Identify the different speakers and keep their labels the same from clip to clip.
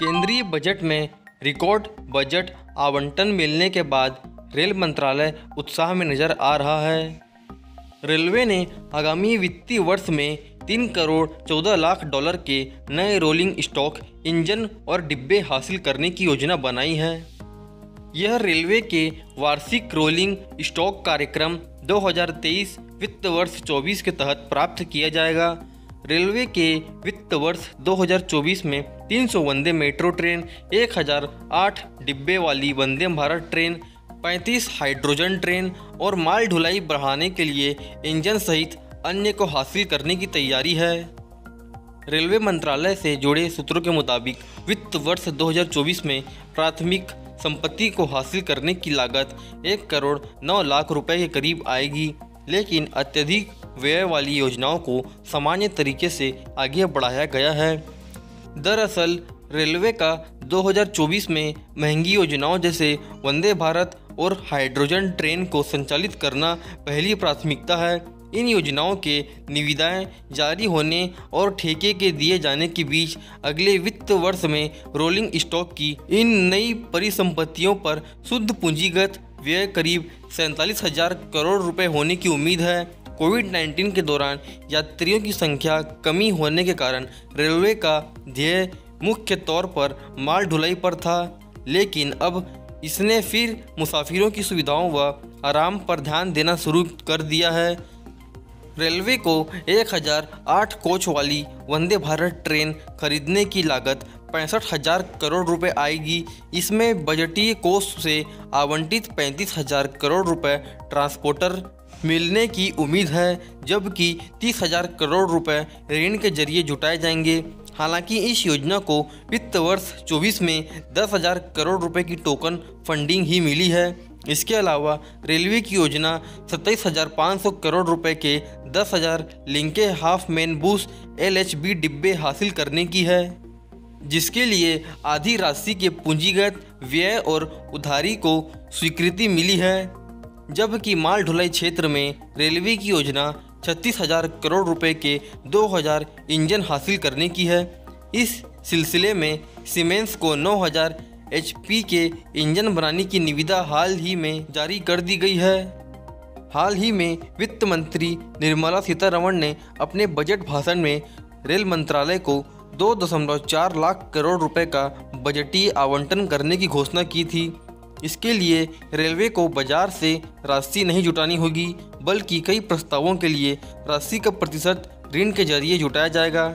Speaker 1: केंद्रीय बजट में record budget आवंटन मिलने के बाद रेल मंत्रालय उत्साह में नजर आ रहा है। रेलवे ने आगामी वित्तीय वर्ष में 3 करोड़ 14 लाख डॉलर के नए रोलिंग स्टॉक इंजन और डिब्बे हासिल करने की योजना बनाई है। यह रेलवे के वार्षिक रोलिंग स्टॉक कार्यक्रम 2023 वित्त वर्ष 24 के तहत प्राप्त किया जाएगा। रेलवे के वित्त वर्ष 2024 में 300 वंदे मेट्रो ट्रेन, 1008 डिब्बे वाली Vande Bharat train, 35 hydrogen train और माल ढुलाई बढ़ाने के लिए इंजन सहित अन्य को हासिल करने की तैयारी है। रेलवे मंत्रालय से जुड़े सूत्रों के मुताबिक वित्त वर्ष 2024 में प्राथमिक संपत्ति को हासिल करने की लागत 1 करोड़ 9 लाख रुपए के करीब आएगी, लेकिन अत्यधिक व्यय वाली योजनाओं को सामान्य तरीके से आगे बढ़ाया गया है। दरअसल रेलवे का 2024 में महंगी योजनाओं जैसे वंदे भारत और हाइड्रोजन ट्रेन को संचालित करना पहली प्राथमिकता है। इन योजनाओं के निविदाएं जारी होने और ठेके के दिए जाने के बीच अगले वित्त वर्ष में रोलिंग स्टॉक की इन नई परिसंपत्तियों पर शुद्ध पूंजीगत व्यय करीब 47,000 करोड़ रुपए होने की उम्मीद है। कोविड-19 के दौरान यात्रियों की संख्या कमी होने के कारण रेलवे का ध्येय मुख्य तौर पर माल ढुलाई पर था, लेकिन अब इसने फिर मुसाफिरों की सुविधाओं व आराम पर ध्यान देना शुरू कर दिया है। रेलवे को 1008 कोच वाली वंदे भारत ट्रेन खरीदने की लागत 65,000 करोड़ रुपए आएगी। इसमें बजटीय कोष से आवंटित 35,000 करोड़ रुपए ट्रांसपोर्टर मिलने की उम्मीद है, जबकि 30,000 करोड़ रुपए ऋण के जरिए जुटाए जाएंगे। हालांकि इस योजना को वित्त वर्ष 24 में 10,000 करोड़ रुपए की टोकन फंडिंग ही मिली है। इसके अलावा रेलवे की योजना 27,500 करोड़ रुपए के 10,000 लिंके हाफ मैन बूस LHB डिब्बे हासिल करने की है, जिसके लिए आधी राशि के पूंजीगत व्यय और उधारी को स्वीकृति मिली है। जबकि माल ढुलाई क्षेत्र में रेलवे की योजना 36,000 करोड़ रुपए के 2,000 इंजन हासिल करने की है। इस सिलसिले में सीमेंस को 9,000 HP के इंजन बनाने की निविदा हाल ही में जारी कर दी गई है। हाल ही में वित्त मंत्री निर्मला सीतारमण ने अपने बजट भाषण में रेल मंत्रालय को 2.4 लाख करोड़ रुपए का बजटीय आवंटन करने की घोषणा की थी। इसके लिए रेलवे को बाजार से राशि नहीं जुटानी होगी, बल्कि कई प्रस्तावों के लिए राशि का प्रतिशत ऋण के जरिए जुटाया जाएगा।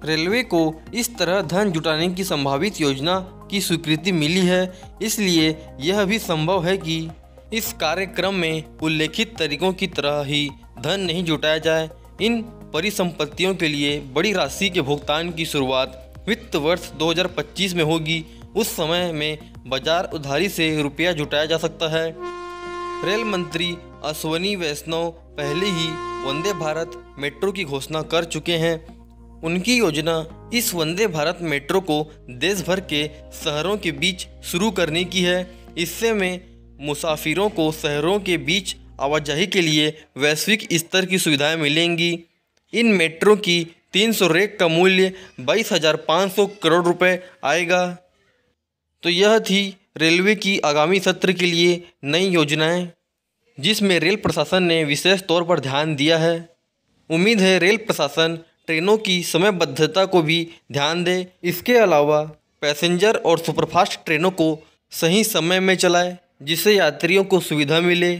Speaker 1: रेलवे को इस तरह धन जुटाने की संभावित योजना की स्वीकृति मिली है, इसलिए यह भी संभव है कि इस कार्यक्रम में उल्लेखित तरीकों की तरह ही धन नहीं जुटाया जाए। इन परिसंपत्तियों के लिए बड़ी राशि के भुगतान की शुरुआत वित्त वर्ष 2025 में होगी। उस समय में बाजार उधारी से रुपया जुटाया जा सकता है। रेल मंत्री अश्वनी वैष्णव पहले ही वंदे भारत मेट्रो की घोषणा कर चुके हैं। उनकी योजना इस वंदे भारत मेट्रो को देश भर के शहरों के बीच शुरू करने की है। इससे में मुसाफिरों को शहरों के बीच आवाजाही के लिए वैश्विक स्तर की सुविधाएं मिलेंगी। इन मेट्रो की 300 रेक का मूल्य 22,500 करोड़ रुपए आएगा। तो यह थी रेलवे की आगामी सत्र के लिए नई योजनाएं, जिसमें रेल प्रशासन ने विशेष तौर पर ध्यान दिया है। उम्मीद है रेल प्रशासन ट्रेनों की समयबद्धता को भी ध्यान दे। इसके अलावा पैसेंजर और सुपरफास्ट ट्रेनों को सही समय में चलाए, जिससे यात्रियों को सुविधा मिले।